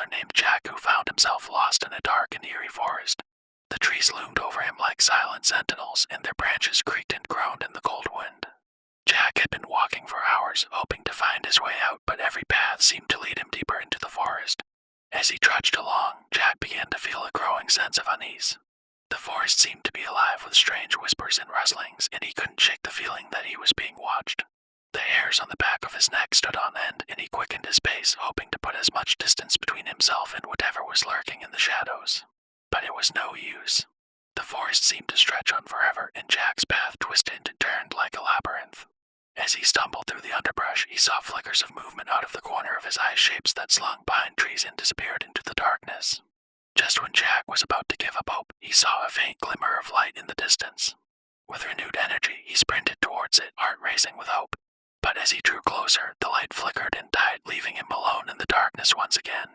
traveler named Jack who found himself lost in a dark and eerie forest. The trees loomed over him like silent sentinels, and their branches creaked and groaned in the cold wind. Jack had been walking for hours, hoping to find his way out, but every path seemed to lead him deeper into the forest. As he trudged along, Jack began to feel a growing sense of unease. The forest seemed to be alive with strange whispers and rustlings, and he couldn't shake the feeling that he was being watched. The hairs on the back of his neck stood on end, and he quickened his pace, hoping to put as much distance between himself and whatever was lurking in the shadows. But it was no use. The forest seemed to stretch on forever, and Jack's path twisted and turned like a labyrinth. As he stumbled through the underbrush, he saw flickers of movement out of the corner of his eye, shapes that slung behind trees and disappeared into the darkness. Just when Jack was about to give up hope, he saw a faint glimmer of light in the distance. With renewed energy, he sprinted towards it, heart racing with hope. But as he drew closer, the light flickered and died, leaving him alone in the darkness once again.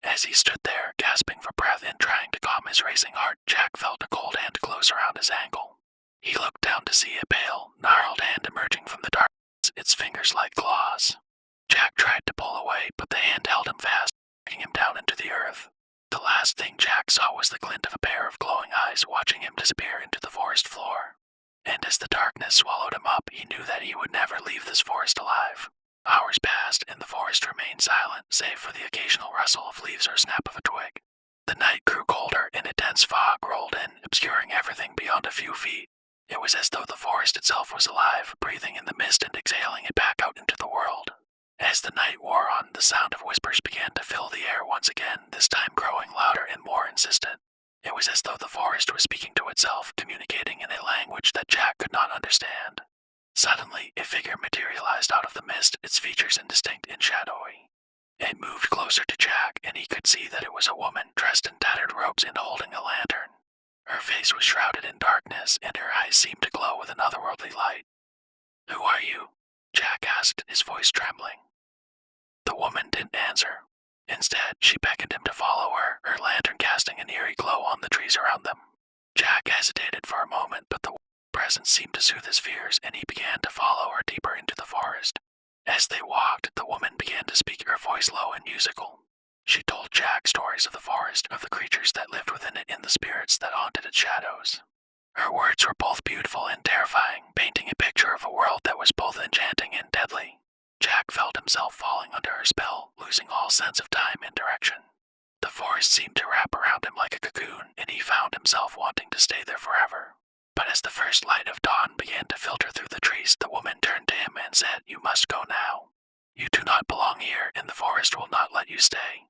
As he stood there, gasping for breath and trying to calm his racing heart, Jack felt a cold hand close around his ankle. He looked down to see a pale, gnarled hand emerging from the darkness, its fingers like claws. Jack tried to pull away, but the hand held him fast, dragging him down into the earth. The last thing Jack saw was the glint of a pair of glowing eyes watching him disappear into the forest floor. And as the darkness swallowed him up, he knew that he would never leave this forest alive. Hours passed, and the forest remained silent, save for the occasional rustle of leaves or snap of a twig. The night grew colder, and a dense fog rolled in, obscuring everything beyond a few feet. It was as though the forest itself was alive, breathing in the mist and exhaling it back out into the world. As the night wore on, the sound of whispers began to fill the air once again, this time growing louder and more insistent. It was as though the forest was speaking to itself, communicating in a language that Jack could not understand. Suddenly, a figure materialized out of the mist, its features indistinct and shadowy. It moved closer to Jack, and he could see that it was a woman, dressed in tattered robes and holding a lantern. Her face was shrouded in darkness, and her eyes seemed to glow with an otherworldly light. "Who are you?" Jack asked, his voice trembling. The woman didn't answer. Instead, she beckoned him to follow her, her lantern casting an eerie glow on the trees around them. Jack hesitated for a moment, but the presence seemed to soothe his fears, and he began to follow her deeper into the forest. As they walked, the woman began to speak, her voice low and musical. She told Jack stories of the forest, of the creatures that lived within it, and the spirits that haunted its shadows. Her words were both beautiful and terrifying, painting a picture of a world that was both enchanting and deadly. Jack felt himself falling under her spell, losing all sense of time and direction. The forest seemed to wrap around him like a cocoon, and he found himself wanting to stay there forever. But as the first light of dawn began to filter through the trees, the woman turned to him and said, "You must go now. You do not belong here, and the forest will not let you stay."